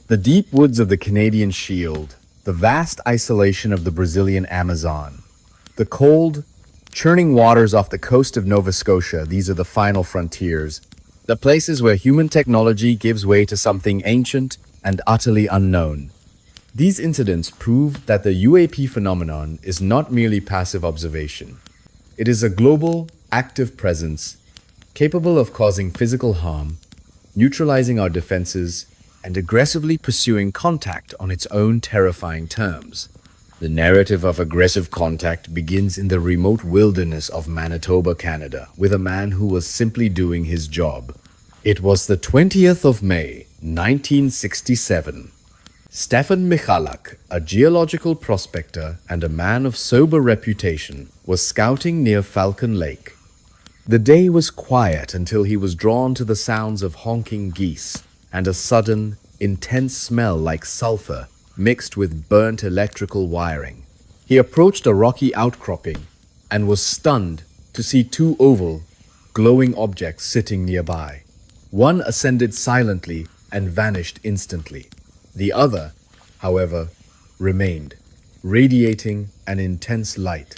The deep woods of the Canadian Shield, the vast isolation of the Brazilian Amazon, the cold, churning waters off the coast of Nova Scotia, these are the final frontiers, the places where human technology gives way to something ancient and utterly unknown. These incidents prove that the UAP phenomenon is not merely passive observation. It is a global, active presence capable of causing physical harm, neutralizing our defenses, and aggressively pursuing contact on its own terrifying terms. The narrative of aggressive contact begins in the remote wilderness of Manitoba, Canada, with a man who was simply doing his job. It was the 20th of May, 1967. Stefan Michalak, a geological prospector and a man of sober reputation, was scouting near Falcon Lake. The day was quiet until he was drawn to the sounds of honking geese and a sudden, intense smell like sulfur mixed with burnt electrical wiring. He approached a rocky outcropping and was stunned to see two oval, glowing objects sitting nearby. One ascended silently and vanished instantly. The other, however, remained, radiating an intense light.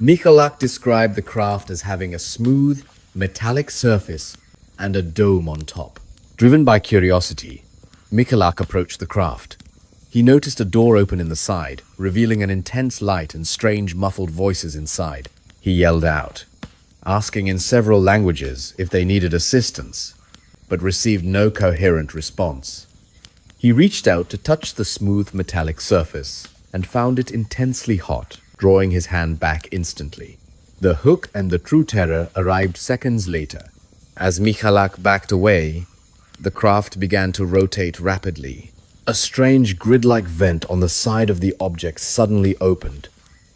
Michalak described the craft as having a smooth, metallic surface and a dome on top. Driven by curiosity, Michalak approached the craft. He noticed a door open in the side, revealing an intense light and strange muffled voices inside. He yelled out, asking in several languages if they needed assistance, but received no coherent response. He reached out to touch the smooth metallic surface and found it intensely hot, drawing his hand back instantly. The hook and the true terror arrived seconds later. As Michalak backed away, the craft began to rotate rapidly. A strange grid-like vent on the side of the object suddenly opened,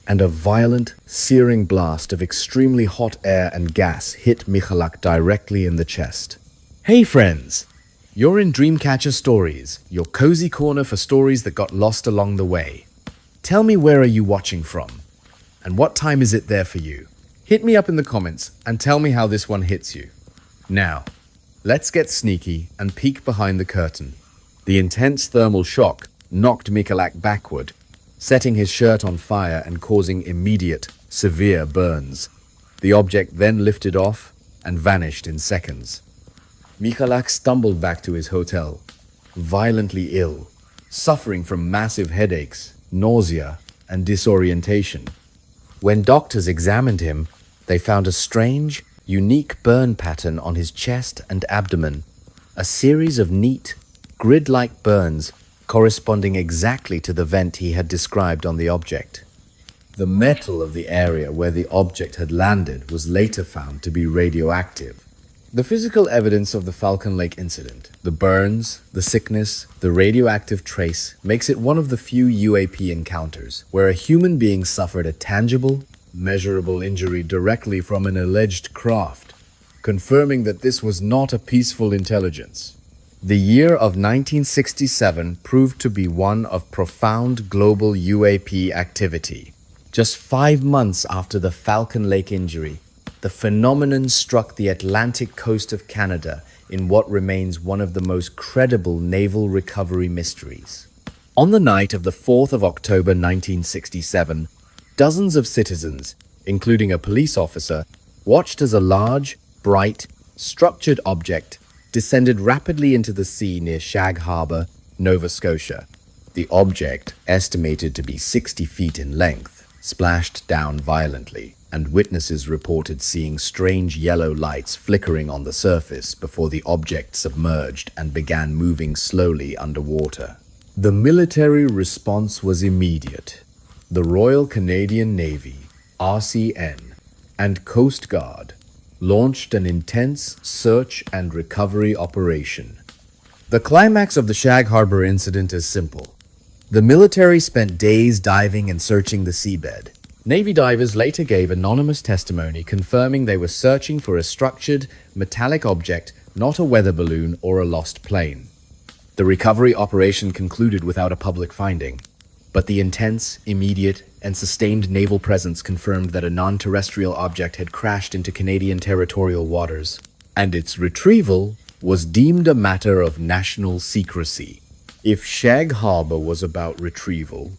and a violent, searing blast of extremely hot air and gas hit Michalak directly in the chest. Hey friends! You're in Dreamcatcher Stories, your cozy corner for stories that got lost along the way. Tell me, where are you watching from? And what time is it there for you? Hit me up in the comments and tell me how this one hits you. Now, let's get sneaky and peek behind the curtain. The intense thermal shock knocked Michalak backward, setting his shirt on fire and causing immediate, severe burns. The object then lifted off and vanished in seconds. Michalak stumbled back to his hotel, violently ill, suffering from massive headaches, nausea, and disorientation. When doctors examined him, they found a strange, unique burn pattern on his chest and abdomen, a series of neat, grid-like burns corresponding exactly to the vent he had described on the object. The metal of the area where the object had landed was later found to be radioactive. The physical evidence of the Falcon Lake incident, the burns, the sickness, the radioactive trace, makes it one of the few UAP encounters where a human being suffered a tangible, measurable injury directly from an alleged craft, confirming that this was not a peaceful intelligence. The year of 1967 proved to be one of profound global UAP activity. Just 5 months after the Falcon Lake injury, the phenomenon struck the Atlantic coast of Canada in what remains one of the most credible naval recovery mysteries. On the night of the 4th of October 1967, dozens of citizens, including a police officer, watched as a large, bright, structured object descended rapidly into the sea near Shag Harbor, Nova Scotia. The object, estimated to be 60 feet in length, splashed down violently, and witnesses reported seeing strange yellow lights flickering on the surface before the object submerged and began moving slowly underwater. The military response was immediate. The Royal Canadian Navy, RCN, and Coast Guard launched an intense search and recovery operation. The climax of the Shag Harbor incident is simple. The military spent days diving and searching the seabed. Navy divers later gave anonymous testimony confirming they were searching for a structured, metallic object, not a weather balloon or a lost plane. The recovery operation concluded without a public finding, but the intense, immediate, and sustained naval presence confirmed that a non-terrestrial object had crashed into Canadian territorial waters, and its retrieval was deemed a matter of national secrecy. If Shag Harbor was about retrieval,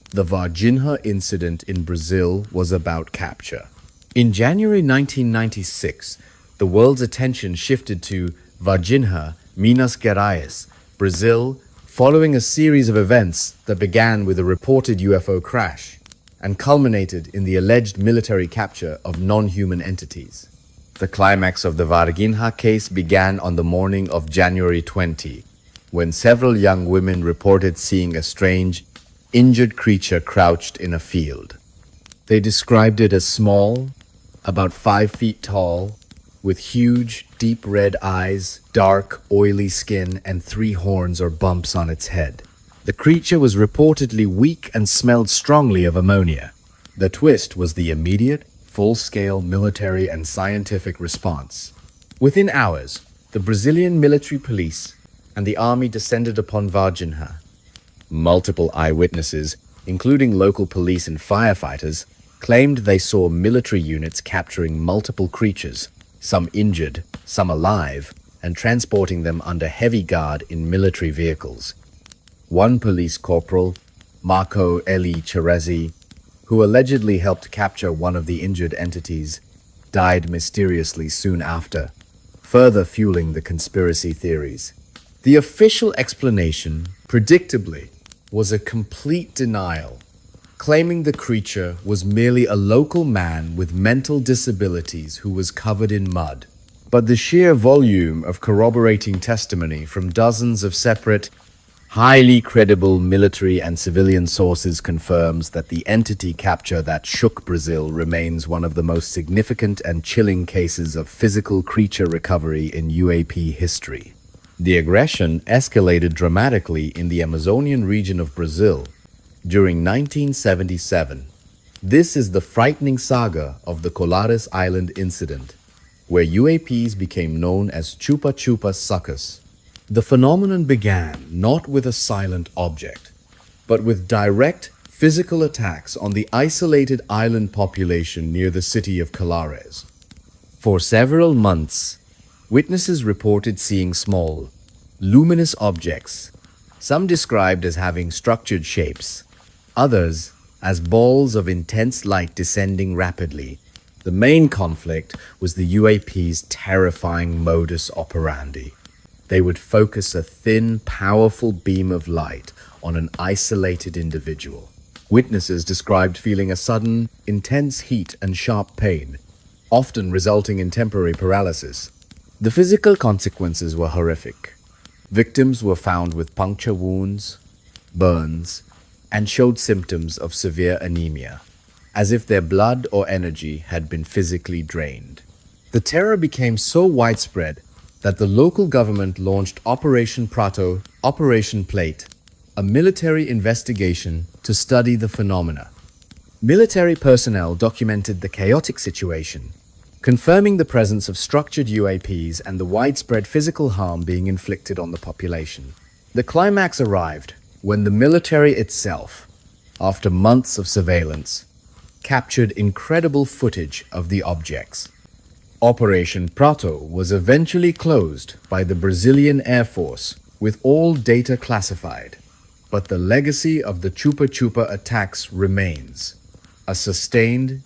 the Varginha incident in Brazil was about capture. In January 1996, the world's attention shifted to Varginha, Minas Gerais, Brazil, following a series of events that began with a reported UFO crash and culminated in the alleged military capture of non-human entities. The climax of the Varginha case began on the morning of January 20, when several young women reported seeing a strange, injured creature crouched in a field. They described it as small, about 5 feet tall, with huge, deep red eyes, dark, oily skin, and 3 horns or bumps on its head. The creature was reportedly weak and smelled strongly of ammonia. The twist was the immediate, full-scale military and scientific response. Within hours, the Brazilian military police and the army descended upon Varginha. Multiple eyewitnesses, including local police and firefighters, claimed they saw military units capturing multiple creatures, some injured, some alive, and transporting them under heavy guard in military vehicles. One police corporal, Marco Eli Cherezi, who allegedly helped capture one of the injured entities, died mysteriously soon after, further fueling the conspiracy theories. The official explanation, predictably, was a complete denial, claiming the creature was merely a local man with mental disabilities who was covered in mud. But the sheer volume of corroborating testimony from dozens of separate, highly credible military and civilian sources confirms that the entity capture that shook Brazil remains one of the most significant and chilling cases of physical creature recovery in UAP history. The aggression escalated dramatically in the Amazonian region of Brazil during 1977. This is the frightening saga of the Colares Island incident, where UAPs became known as Chupa Chupa suckers. The phenomenon began not with a silent object, but with direct physical attacks on the isolated island population near the city of Colares. For several months, witnesses reported seeing small, luminous objects, some described as having structured shapes, others as balls of intense light descending rapidly. The main conflict was the UAP's terrifying modus operandi. They would focus a thin, powerful beam of light on an isolated individual. Witnesses described feeling a sudden, intense heat and sharp pain, often resulting in temporary paralysis. The physical consequences were horrific. Victims were found with puncture wounds, burns, and showed symptoms of severe anemia, as if their blood or energy had been physically drained. The terror became so widespread that the local government launched Operation Prato, Operation Plate, a military investigation to study the phenomena. Military personnel documented the chaotic situation, confirming the presence of structured UAPs and the widespread physical harm being inflicted on the population. The climax arrived when the military itself, after months of surveillance, captured incredible footage of the objects. Operation Prato was eventually closed by the Brazilian Air Force with all data classified, but the legacy of the Chupa Chupa attacks remains. A sustained,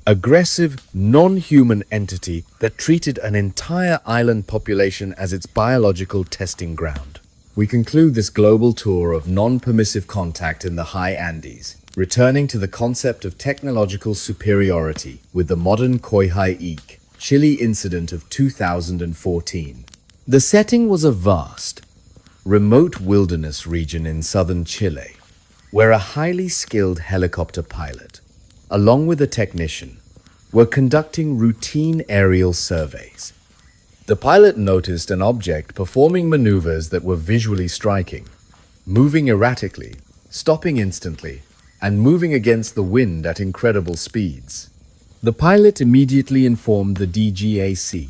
aggressive, non-human entity that treated an entire island population as its biological testing ground. We conclude this global tour of non-permissive contact in the high Andes, returning to the concept of technological superiority with the modern Coyhaique, Chile incident of 2014. The setting was a vast, remote wilderness region in southern Chile, where a highly skilled helicopter pilot, along with a technician, were conducting routine aerial surveys. The pilot noticed an object performing maneuvers that were visually striking, moving erratically, stopping instantly, and moving against the wind at incredible speeds. The pilot immediately informed the DGAC,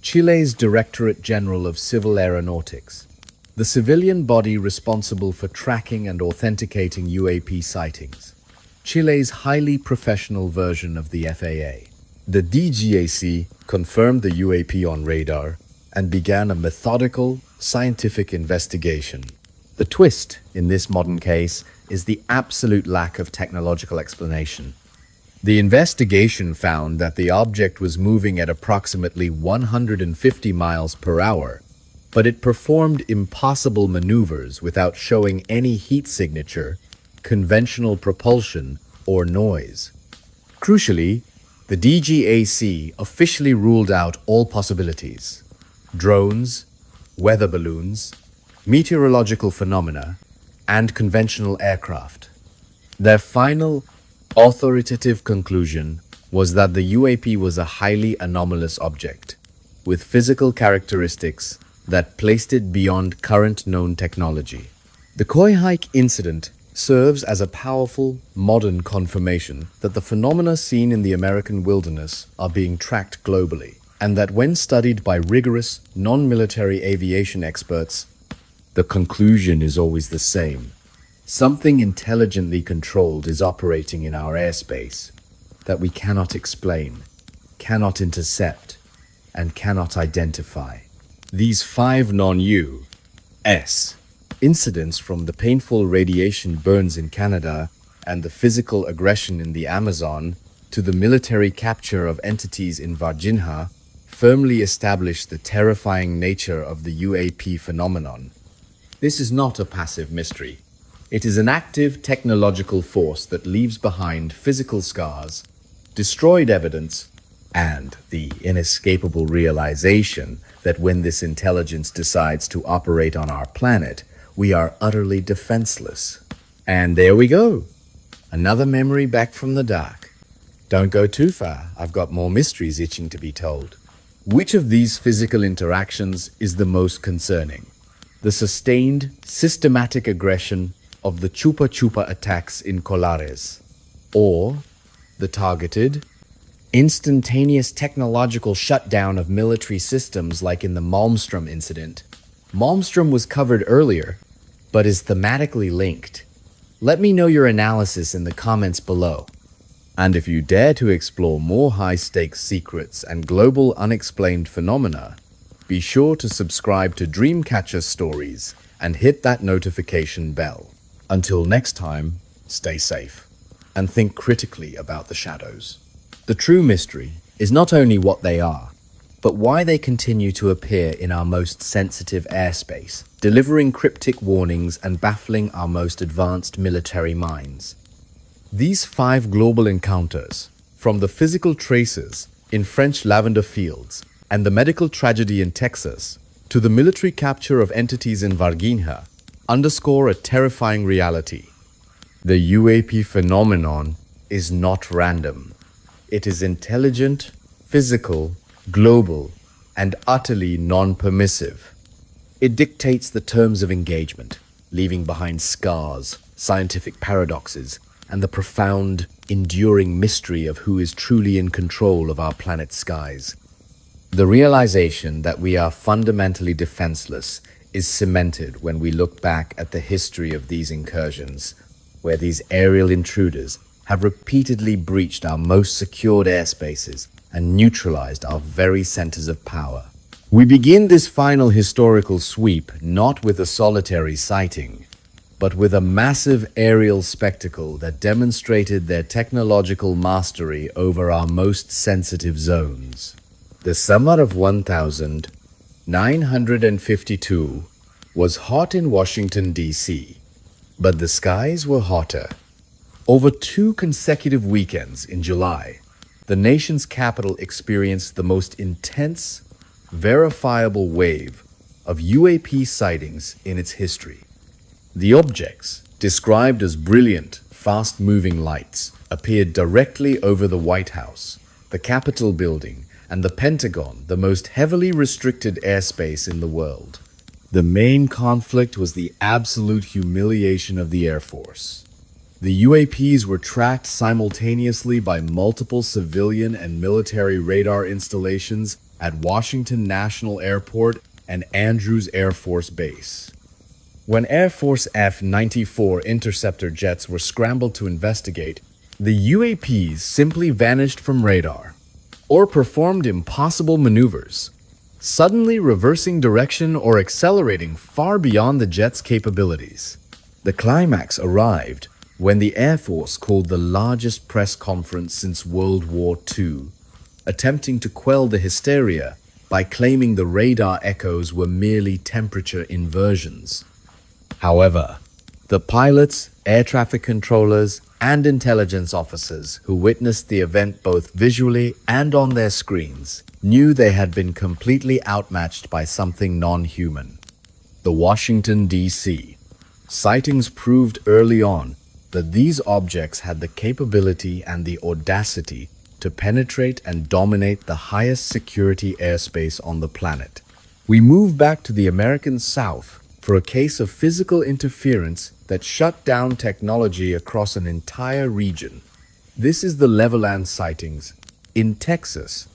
Chile's Directorate General of Civil Aeronautics, the civilian body responsible for tracking and authenticating UAP sightings, Chile's highly professional version of the FAA. The DGAC confirmed the UAP on radar and began a methodical, scientific investigation. The twist in this modern case is the absolute lack of technological explanation. The investigation found that the object was moving at approximately 150 miles per hour, but it performed impossible maneuvers without showing any heat signature, conventional propulsion, or noise. Crucially, the DGAC officially ruled out all possibilities: drones, weather balloons, meteorological phenomena, and conventional aircraft. Their final authoritative conclusion was that the UAP was a highly anomalous object, with physical characteristics that placed it beyond current known technology. The Koi Hike incident serves as a powerful, modern confirmation that the phenomena seen in the American wilderness are being tracked globally, and that when studied by rigorous, non-military aviation experts, the conclusion is always the same. Something intelligently controlled is operating in our airspace that we cannot explain, cannot intercept, and cannot identify. These 5 non-U.S. incidents, from the painful radiation burns in Canada and the physical aggression in the Amazon to the military capture of entities in Varginha, firmly establish the terrifying nature of the UAP phenomenon. This is not a passive mystery. It is an active technological force that leaves behind physical scars, destroyed evidence, and the inescapable realization that when this intelligence decides to operate on our planet, we are utterly defenseless. And there we go. Another memory back from the dark. Don't go too far. I've got more mysteries itching to be told. Which of these physical interactions is the most concerning? The sustained, systematic aggression of the Chupa Chupa attacks in Colares, or the targeted, instantaneous technological shutdown of military systems like in the Malmstrom incident? Malmstrom was covered earlier, but is thematically linked. Let me know your analysis in the comments below. And if you dare to explore more high-stakes secrets and global unexplained phenomena, be sure to subscribe to Dreamcatcher Stories and hit that notification bell. Until next time, stay safe and think critically about the shadows. The true mystery is not only what they are, but why they continue to appear in our most sensitive airspace, delivering cryptic warnings and baffling our most advanced military minds. These 5 global encounters, from the physical traces in French lavender fields and the medical tragedy in Texas to the military capture of entities in Varginha, underscore a terrifying reality. The UAP phenomenon is not random. It is intelligent, physical, global, and utterly non-permissive. It dictates the terms of engagement, leaving behind scars, scientific paradoxes, and the profound, enduring mystery of who is truly in control of our planet's skies. The realization that we are fundamentally defenseless is cemented when we look back at the history of these incursions, where these aerial intruders have repeatedly breached our most secured airspaces and neutralized our very centers of power. We begin this final historical sweep not with a solitary sighting, but with a massive aerial spectacle that demonstrated their technological mastery over our most sensitive zones. The summer of 1952 was hot in Washington, D.C., but the skies were hotter. Over 2 consecutive weekends in July, the nation's capital experienced the most intense, verifiable wave of UAP sightings in its history. The objects, described as brilliant, fast-moving lights, appeared directly over the White House, the Capitol building, and the Pentagon, the most heavily restricted airspace in the world. The main conflict was the absolute humiliation of the Air Force. The UAPs were tracked simultaneously by multiple civilian and military radar installations at Washington National Airport and Andrews Air Force Base. When Air Force F-94 interceptor jets were scrambled to investigate, the UAPs simply vanished from radar or performed impossible maneuvers. suddenly reversing direction or accelerating far beyond the jet's capabilities. The climax arrived when the Air Force called the largest press conference since World War II, attempting to quell the hysteria by claiming the radar echoes were merely temperature inversions. However, the pilots, air traffic controllers, and intelligence officers who witnessed the event both visually and on their screens knew they had been completely outmatched by something non-human. The Washington, D.C. sightings proved early on that these objects had the capability and the audacity to penetrate and dominate the highest security airspace on the planet. We move back to the American South for a case of physical interference that shut down technology across an entire region. This is the Levelland sightings in Texas,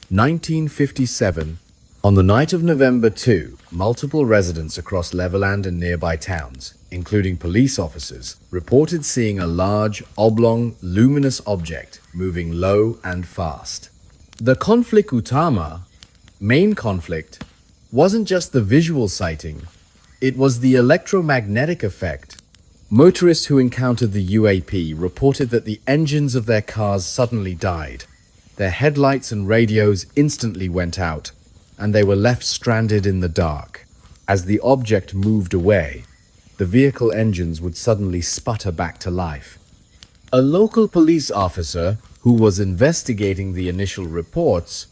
1957. On the night of November 2, multiple residents across Levelland and nearby towns, including police officers, reported seeing a large, oblong, luminous object moving low and fast. The conflict Utama, main conflict, wasn't just the visual sighting, it was the electromagnetic effect. Motorists who encountered the UAP reported that the engines of their cars suddenly died. Their headlights and radios instantly went out, and they were left stranded in the dark. As the object moved away, the vehicle engines would suddenly sputter back to life. A local police officer who was investigating the initial reports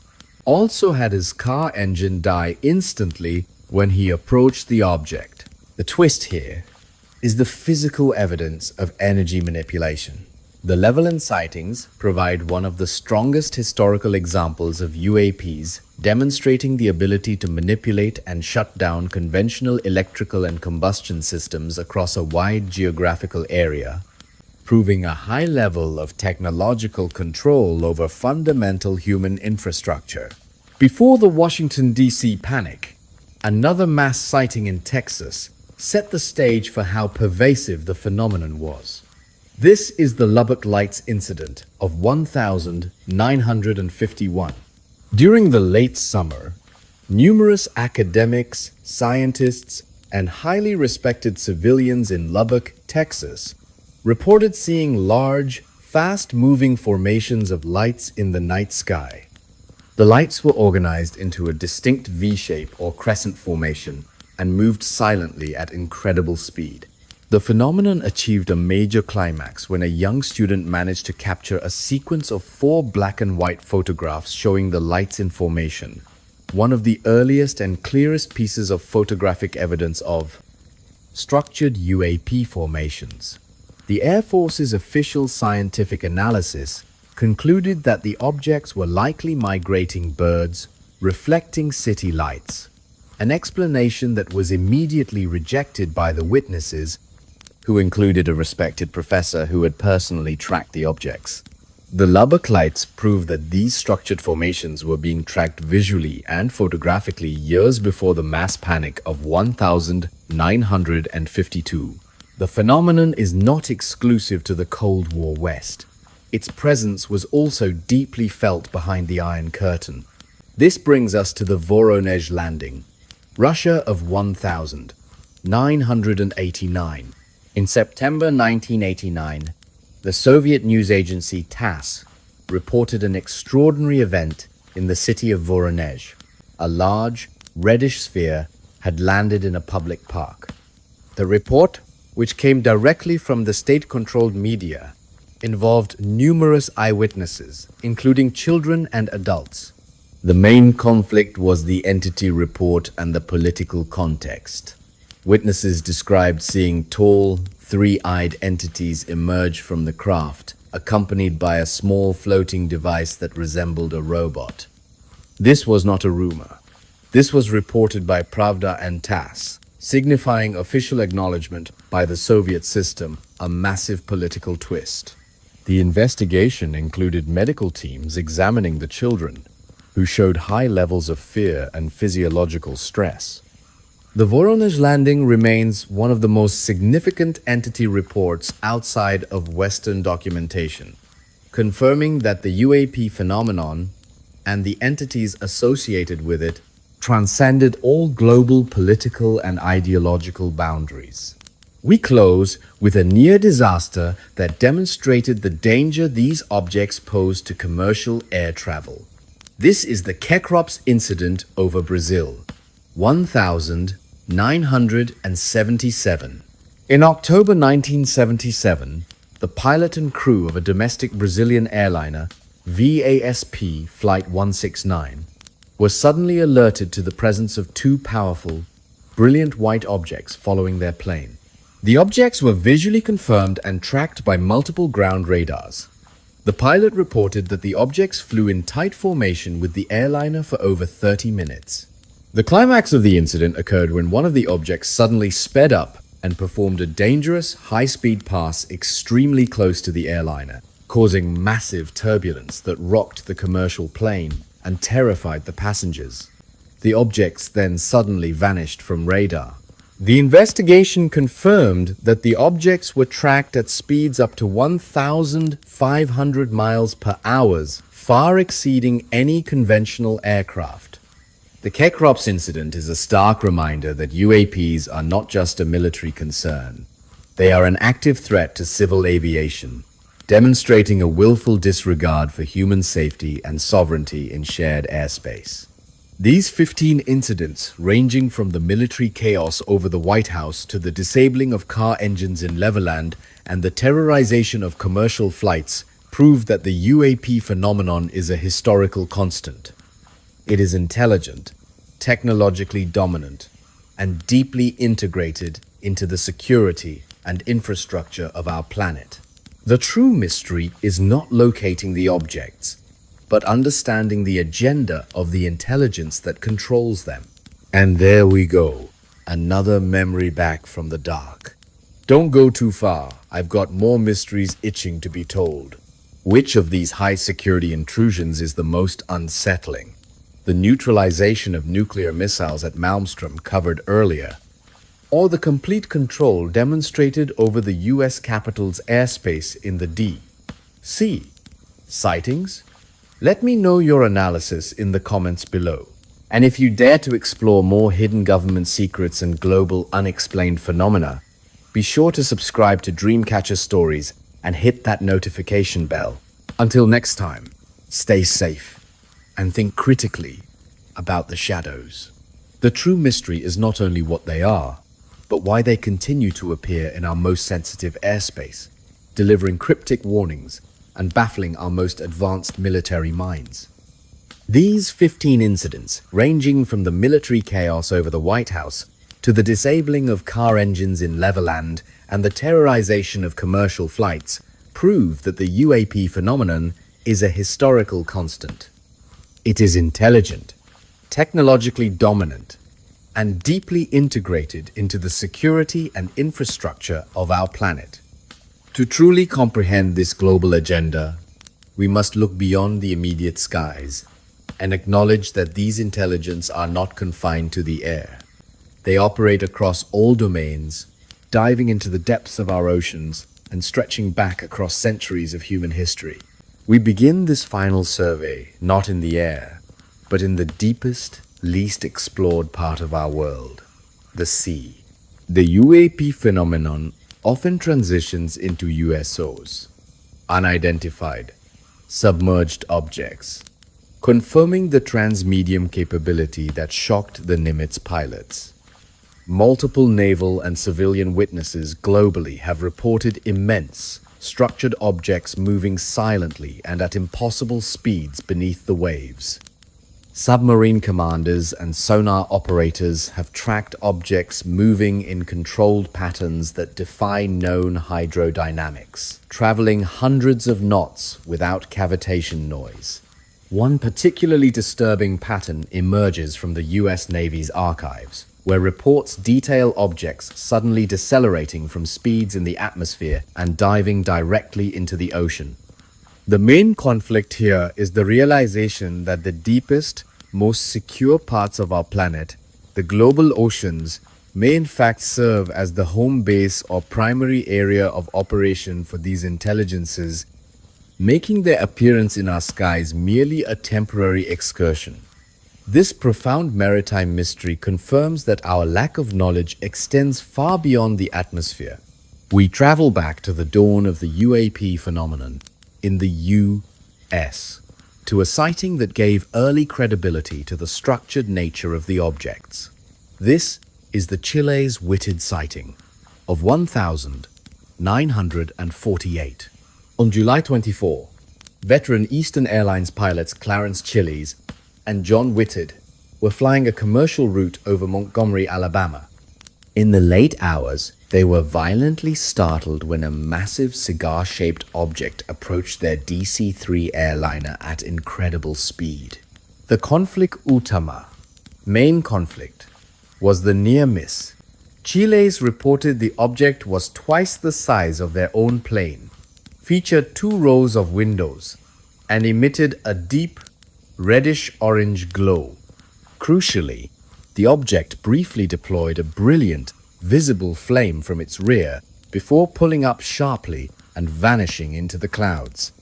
also had his car engine die instantly when he approached the object. The twist here is the physical evidence of energy manipulation. The Levelland sightings provide one of the strongest historical examples of UAPs demonstrating the ability to manipulate and shut down conventional electrical and combustion systems across a wide geographical area, proving a high level of technological control over fundamental human infrastructure. Before the Washington, D.C. panic, another mass sighting in Texas set the stage for how pervasive the phenomenon was. This is the Lubbock Lights incident of 1951. During the late summer, numerous academics, scientists, and highly respected civilians in Lubbock, Texas, reported seeing large, fast-moving formations of lights in the night sky. The lights were organized into a distinct V-shape or crescent formation and moved silently at incredible speed. The phenomenon achieved a major climax when a young student managed to capture a sequence of 4 black and white photographs showing the lights in formation, one of the earliest and clearest pieces of photographic evidence of structured UAP formations. The Air Force's official scientific analysis concluded that the objects were likely migrating birds, reflecting city lights, an explanation that was immediately rejected by the witnesses, who included a respected professor who had personally tracked the objects. The Lubbock Lights proved that these structured formations were being tracked visually and photographically years before the mass panic of 1952. The phenomenon is not exclusive to the Cold War West. Its presence was also deeply felt behind the Iron Curtain. This brings us to the Voronezh landing, Russia of 1989. In September 1989, the Soviet news agency TASS reported an extraordinary event in the city of Voronezh. A large, reddish sphere had landed in a public park. The report, which came directly from the state-controlled media, involved numerous eyewitnesses, including children and adults. The main conflict was the entity report and the political context. Witnesses described seeing tall, three-eyed entities emerge from the craft, accompanied by a small floating device that resembled a robot. This was not a rumor. This was reported by Pravda and TASS, signifying official acknowledgement by the Soviet system, a massive political twist. The investigation included medical teams examining the children, who showed high levels of fear and physiological stress. The Voronezh landing remains one of the most significant entity reports outside of Western documentation, confirming that the UAP phenomenon and the entities associated with it transcended all global political and ideological boundaries. We close with a near disaster that demonstrated the danger these objects pose to commercial air travel. This is the Kekrops incident over Brazil, 1977. In October 1977, the pilot and crew of a domestic Brazilian airliner, VASP Flight 169, were suddenly alerted to the presence of two powerful, brilliant white objects following their plane. The objects were visually confirmed and tracked by multiple ground radars. The pilot reported that the objects flew in tight formation with the airliner for over 30 minutes. The climax of the incident occurred when one of the objects suddenly sped up and performed a dangerous, high-speed pass extremely close to the airliner, causing massive turbulence that rocked the commercial plane and terrified the passengers. The objects then suddenly vanished from radar. The investigation confirmed that the objects were tracked at speeds up to 1,500 miles per hour, far exceeding any conventional aircraft. The Kekrops incident is a stark reminder that UAPs are not just a military concern. They are an active threat to civil aviation, demonstrating a willful disregard for human safety and sovereignty in shared airspace. These 15 incidents, ranging from the military chaos over the White House to the disabling of car engines in Legoland and the terrorization of commercial flights, prove that the UAP phenomenon is a historical constant. It is intelligent, technologically dominant, and deeply integrated into the security and infrastructure of our planet. The true mystery is not locating the objects, but understanding the agenda of the intelligence that controls them. And there we go, another memory back from the dark. Don't go too far, I've got more mysteries itching to be told. Which of these high-security intrusions is the most unsettling? The neutralization of nuclear missiles at Malmstrom covered earlier, or the complete control demonstrated over the US Capitol's airspace in the D.C. sightings? Let me know your analysis in the comments below. And if you dare to explore more hidden government secrets and global unexplained phenomena, be sure to subscribe to Dreamcatcher Stories and hit that notification bell. Until next time, stay safe and think critically about the shadows. The true mystery is not only what they are, but why they continue to appear in our most sensitive airspace, delivering cryptic warnings and baffling our most advanced military minds. These 15 incidents, ranging from the military chaos over the White House to the disabling of car engines in Legoland and the terrorization of commercial flights, prove that the UAP phenomenon is a historical constant. It is intelligent, technologically dominant, and deeply integrated into the security and infrastructure of our planet. To truly comprehend this global agenda, we must look beyond the immediate skies and acknowledge that these intelligences are not confined to the air. They operate across all domains, diving into the depths of our oceans and stretching back across centuries of human history. We begin this final survey not in the air, but in the deepest, least explored part of our world, the sea. The UAP phenomenon often transitions into USOs, unidentified, submerged objects, confirming the transmedium capability that shocked the Nimitz pilots. Multiple naval and civilian witnesses globally have reported immense, structured objects moving silently and at impossible speeds beneath the waves. Submarine commanders and sonar operators have tracked objects moving in controlled patterns that defy known hydrodynamics, traveling hundreds of knots without cavitation noise. One particularly disturbing pattern emerges from the US Navy's archives, where reports detail objects suddenly decelerating from speeds in the atmosphere and diving directly into the ocean. The main conflict here is the realization that the deepest, most secure parts of our planet, the global oceans, may in fact serve as the home base or primary area of operation for these intelligences, making their appearance in our skies merely a temporary excursion. This profound maritime mystery confirms that our lack of knowledge extends far beyond the atmosphere. We travel back to the dawn of the UAP phenomenon in the U.S., to a sighting that gave early credibility to the structured nature of the objects. This is the Chile's Whitted sighting of 1948. On July 24, veteran Eastern Airlines pilots Clarence Chiles and John Whitted were flying a commercial route over Montgomery, Alabama. In the late hours, they were violently startled when a massive cigar-shaped object approached their DC-3 airliner at incredible speed. The conflict Utama, main conflict, was the near miss. Chiles reported the object was twice the size of their own plane, featured 2 rows of windows, and emitted a deep, reddish-orange glow. Crucially, the object briefly deployed a brilliant, visible flame from its rear before pulling up sharply and vanishing into the clouds.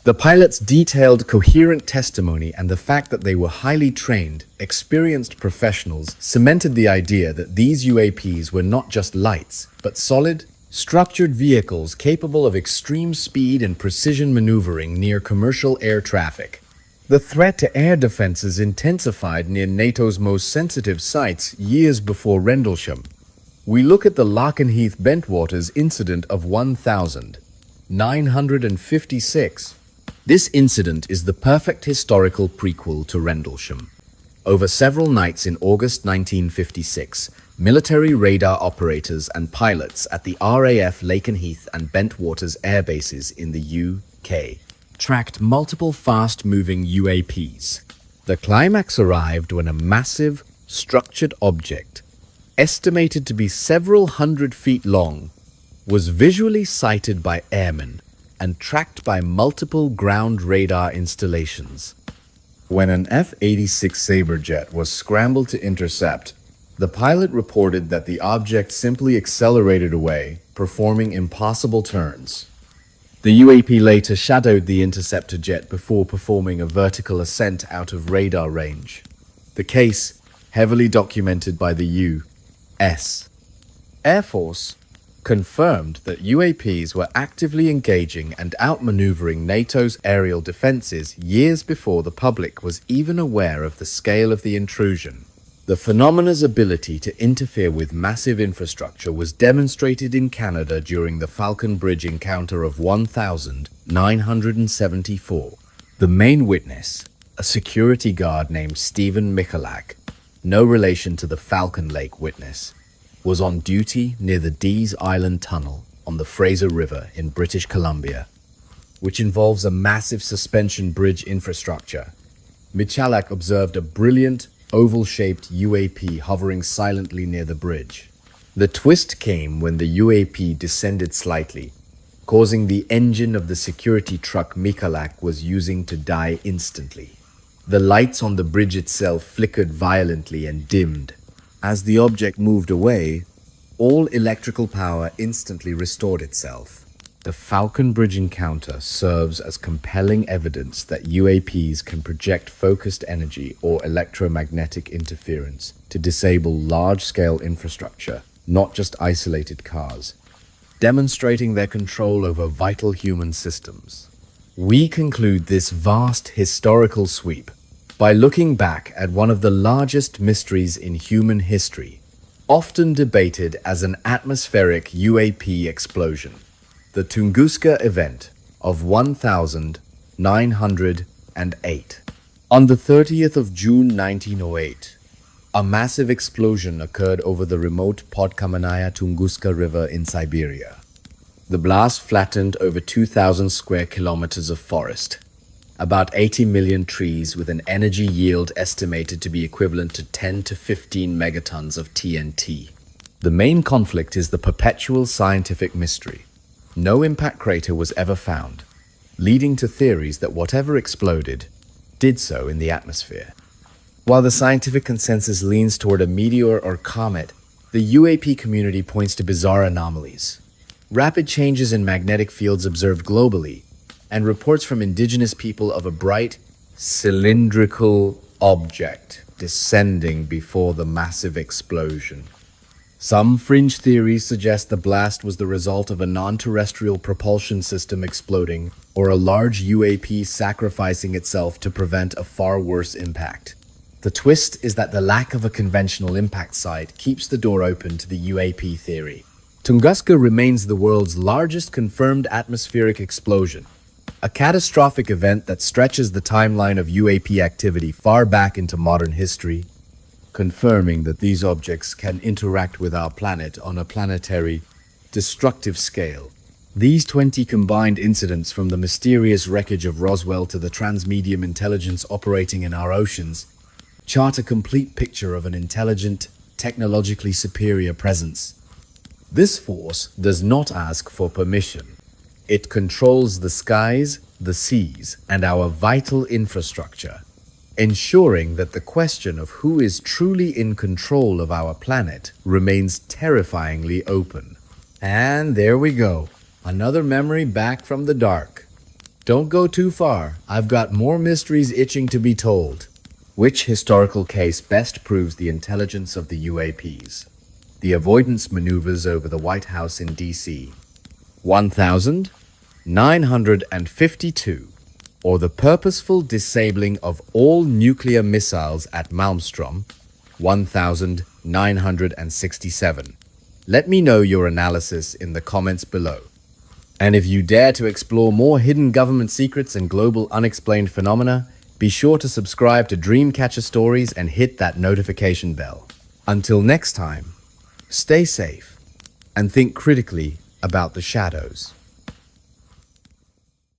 The pilots' detailed, coherent testimony and the fact that they were highly trained, experienced professionals cemented the idea that these UAPs were not just lights, but solid, structured vehicles capable of extreme speed and precision maneuvering near commercial air traffic. The threat to air defenses intensified near NATO's most sensitive sites years before Rendlesham. We look at the Lakenheath Bentwaters incident of 1956. This incident is the perfect historical prequel to Rendlesham. Over several nights in August 1956, military radar operators and pilots at the RAF Lakenheath and Bentwaters air bases in the UK tracked multiple fast-moving UAPs. The climax arrived when a massive, structured object, estimated to be several hundred feet long, was visually sighted by airmen and tracked by multiple ground radar installations. When an F-86 Sabre jet was scrambled to intercept, the pilot reported that the object simply accelerated away, performing impossible turns. The UAP later shadowed the interceptor jet before performing a vertical ascent out of radar range. The case, heavily documented by the U.S. Air Force, confirmed that UAPs were actively engaging and outmaneuvering NATO's aerial defenses years before the public was even aware of the scale of the intrusion. The phenomena's ability to interfere with massive infrastructure was demonstrated in Canada during the Falcon Bridge encounter of 1974. The main witness, a security guard named Stephen Michalak, no relation to the Falcon Lake witness, was on duty near the Dease Island Tunnel on the Fraser River in British Columbia, which involves a massive suspension bridge infrastructure. Michalak observed a brilliant, oval-shaped UAP hovering silently near the bridge. The twist came when the UAP descended slightly, causing the engine of the security truck Michalak was using to die instantly. The lights on the bridge itself flickered violently and dimmed. As the object moved away, all electrical power instantly restored itself. The Falcon Bridge encounter serves as compelling evidence that UAPs can project focused energy or electromagnetic interference to disable large-scale infrastructure, not just isolated cars, demonstrating their control over vital human systems. We conclude this vast historical sweep by looking back at one of the largest mysteries in human history, often debated as an atmospheric UAP explosion. The Tunguska event of 1908. On the 30th of June 1908, a massive explosion occurred over the remote Podkamennaya Tunguska River in Siberia. The blast flattened over 2,000 square kilometers of forest, about 80 million trees with an energy yield estimated to be equivalent to 10 to 15 megatons of TNT. The main conflict is the perpetual scientific mystery. No impact crater was ever found, leading to theories that whatever exploded did so in the atmosphere. While the scientific consensus leans toward a meteor or comet, the UAP community points to bizarre anomalies. Rapid changes in magnetic fields observed globally, and reports from indigenous people of a bright, cylindrical object descending before the massive explosion. Some fringe theories suggest the blast was the result of a non-terrestrial propulsion system exploding or a large UAP sacrificing itself to prevent a far worse impact. The twist is that the lack of a conventional impact site keeps the door open to the UAP theory. Tunguska remains the world's largest confirmed atmospheric explosion, a catastrophic event that stretches the timeline of UAP activity far back into modern history, confirming that these objects can interact with our planet on a planetary, destructive scale. These 20 combined incidents, from the mysterious wreckage of Roswell to the transmedium intelligence operating in our oceans, chart a complete picture of an intelligent, technologically superior presence. This force does not ask for permission. It controls the skies, the seas, and our vital infrastructure, ensuring that the question of who is truly in control of our planet remains terrifyingly open. And there we go, another memory back from the dark. Don't go too far, I've got more mysteries itching to be told. Which historical case best proves the intelligence of the UAPs? The avoidance maneuvers over the White House in DC, 1952, or the purposeful disabling of all nuclear missiles at Malmstrom, 1967. Let me know your analysis in the comments below. And if you dare to explore more hidden government secrets and global unexplained phenomena, be sure to subscribe to Dreamcatcher Stories and hit that notification bell. Until next time, stay safe and think critically about the shadows.